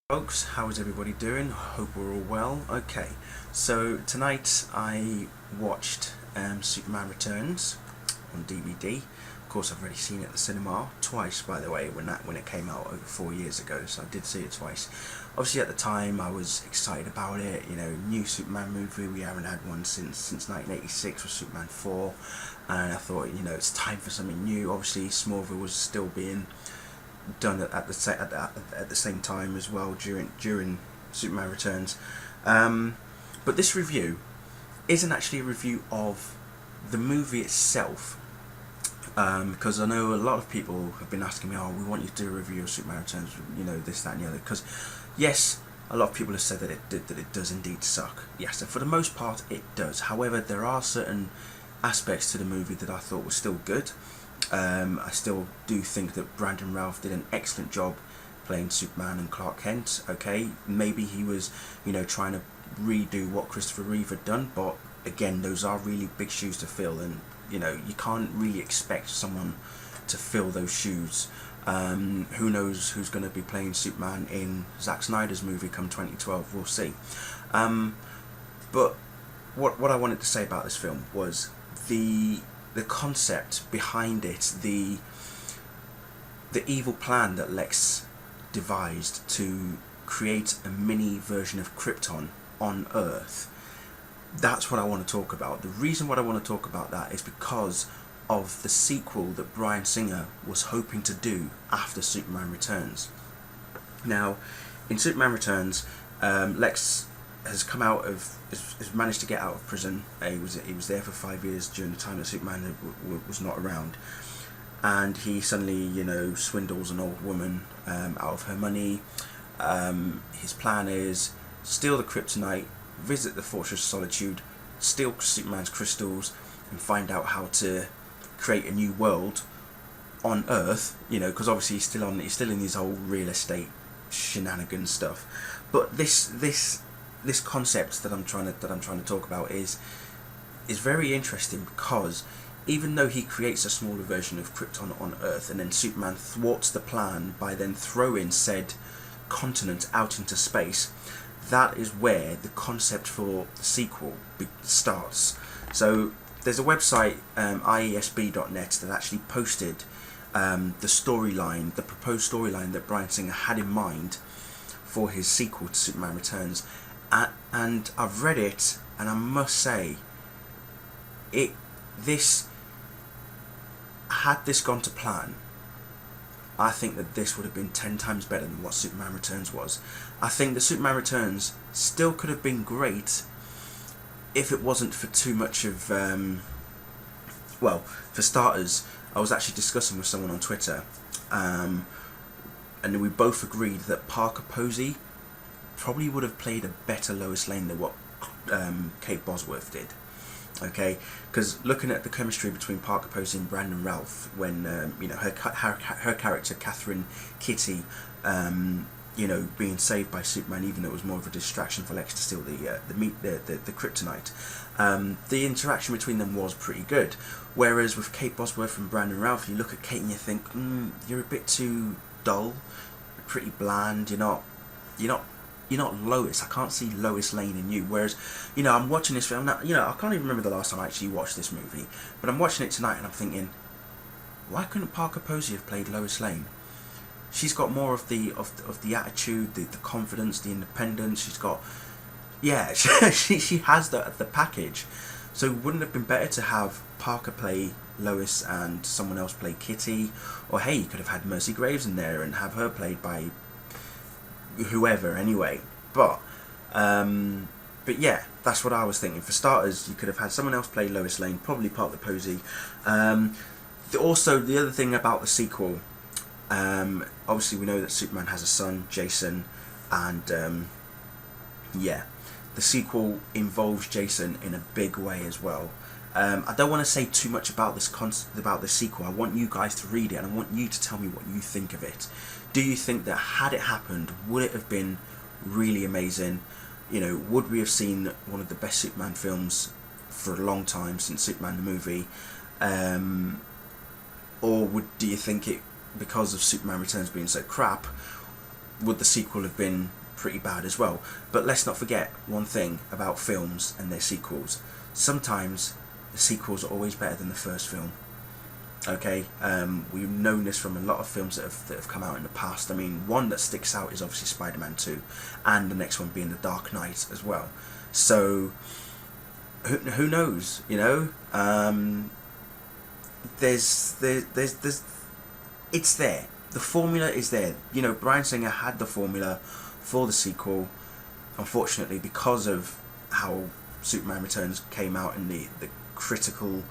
Folks, how is everybody doing? Hope we're all well. Okay, so tonight I watched Superman Returns on DVD. Of course, I've already seen it at the cinema twice, by the way, when it came out over 4 years ago. So I did see it twice. Obviously, at the time, I was excited about it. You know, new Superman movie. We haven't had one since 1986 with Superman 4, and I thought, it's time for something new. Obviously, Smallville was still being done at the same time as well during Superman Returns, but this review isn't actually a review of the movie itself, because I know a lot of people have been asking me, we want you to do a review of Superman Returns, this, that and the other, because yes, a lot of people have said that it does indeed suck. Yes, and for the most part it does. However, there are certain aspects to the movie that I thought were still good. I still do think that Brandon Routh did an excellent job playing Superman and Clark Kent. Okay, maybe he was, trying to redo what Christopher Reeve had done, but again, those are really big shoes to fill, and you can't really expect someone to fill those shoes. Who knows who's going to be playing Superman in Zack Snyder's movie come 2012? We'll see. But what I wanted to say about this film was the concept behind it, the evil plan that Lex devised to create a mini version of Krypton on Earth. That's what I want to talk about. The reason why I want to talk about that is because of the sequel that Bryan Singer was hoping to do after Superman Returns. Now, in Superman Returns, Lex has come out of, has managed to get out of prison. He was there for 5 years during the time that Superman was not around, and he suddenly swindles an old woman out of her money. His plan is steal the kryptonite, visit the Fortress of Solitude, steal Superman's crystals, and find out how to create a new world on Earth. Because obviously he's still in his whole real estate shenanigans stuff. But this concept that I'm trying to talk about is very interesting, because even though he creates a smaller version of Krypton on Earth, and then Superman thwarts the plan by then throwing said continent out into space, that is where the concept for the sequel starts. So there's a website, iesb.net, that actually posted the storyline, the proposed storyline that Bryan Singer had in mind for his sequel to Superman Returns. And I've read it, and I must say, had this gone to plan, I think that this would have been 10 times better than what Superman Returns was. I think that Superman Returns still could have been great if it wasn't for too much of, for starters, I was actually discussing with someone on Twitter, and we both agreed that Parker Posey probably would have played a better Lois Lane than what Kate Bosworth did. Okay, because looking at the chemistry between Parker Posey and Brandon Routh, when her character Catherine Kitty, being saved by Superman, even though it was more of a distraction for Lex to steal the kryptonite, the interaction between them was pretty good. Whereas with Kate Bosworth and Brandon Routh, you look at Kate and you think, you're a bit too dull, pretty bland. You're not Lois. I can't see Lois Lane in you. Whereas, I'm watching this film now. I can't even remember the last time I actually watched this movie, but I'm watching it tonight and I'm thinking, why couldn't Parker Posey have played Lois Lane? She's got more of the attitude, the confidence, the independence. She's got, she has the package. So wouldn't it have been better to have Parker play Lois and someone else play Kitty? Or hey, you could have had Mercy Graves in there and have her played by whoever anyway. But yeah, that's what I was thinking. For starters, you could have had someone else play Lois Lane, probably Parker Posey. Also, the other thing about the sequel, obviously we know that Superman has a son, Jason, and the sequel involves Jason in a big way as well. I don't want to say too much about this about this sequel. I want you guys to read it, and I want you to tell me what you think of it. Do you think that had it happened, would it have been really amazing? Would we have seen one of the best Superman films for a long time since Superman the movie? Or do you think it, because of Superman Returns being so crap, would the sequel have been pretty bad as well. But let's not forget one thing about films and their sequels. Sometimes the sequels are always better than the first film. Okay, we've known this from a lot of films that have come out in the past. I mean, one that sticks out is obviously Spider-Man 2, and the next one being The Dark Knight as well. So, who knows, you know? There's it's there. The formula is there. You know, Bryan Singer had the formula for the sequel. Unfortunately, because of how Superman Returns came out and the critical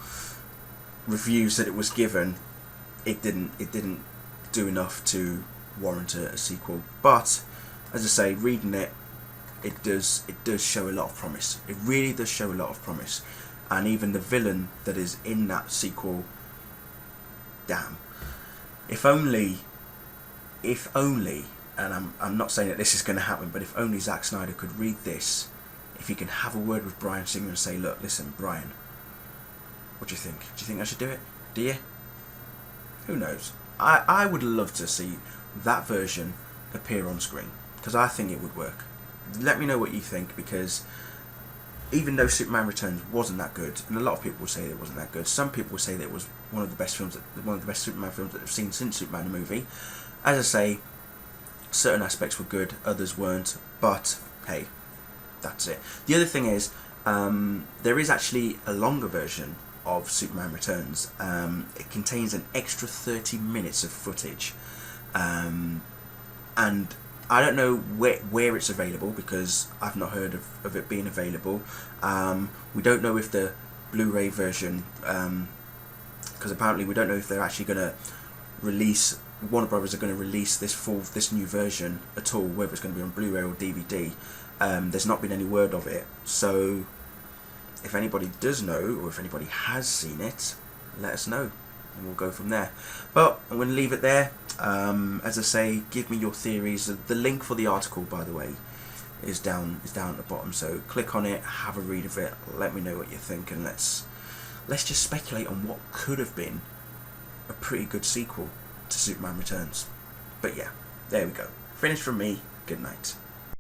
reviews that it was given, it didn't do enough to warrant a sequel. But as I say, reading it does show a lot of promise. It really does show a lot of promise. And even the villain that is in that sequel, damn, if only, and I'm not saying that this is going to happen, but if only Zack Snyder could read this, if he can have a word with Bryan Singer and say, look, listen, Bryan, what do you think? Do you think I should do it? Do you? Who knows? I would love to see that version appear on screen, because I think it would work. Let me know what you think, because even though Superman Returns wasn't that good, and a lot of people will say it wasn't that good, some people will say that it was one of the best Superman films that they've seen since Superman the movie. As I say, certain aspects were good, others weren't, but hey, that's it. The other thing is, there is actually a longer version of Superman Returns. It contains an extra 30 minutes of footage, and I don't know where it's available, because I've not heard of it being available. We don't know if the Blu-ray version, because apparently we don't know if they're actually going to release, Warner Brothers are going to release this new version at all, whether it's going to be on Blu-ray or DVD. There's not been any word of it, so if anybody does know, or if anybody has seen it, let us know, and we'll go from there. But I'm going to leave it there. As I say, give me your theories. The link for the article, by the way, is down at the bottom, so click on it, have a read of it, let me know what you think, and let's just speculate on what could have been a pretty good sequel to Superman Returns. But yeah, there we go. Finished from me. Good night.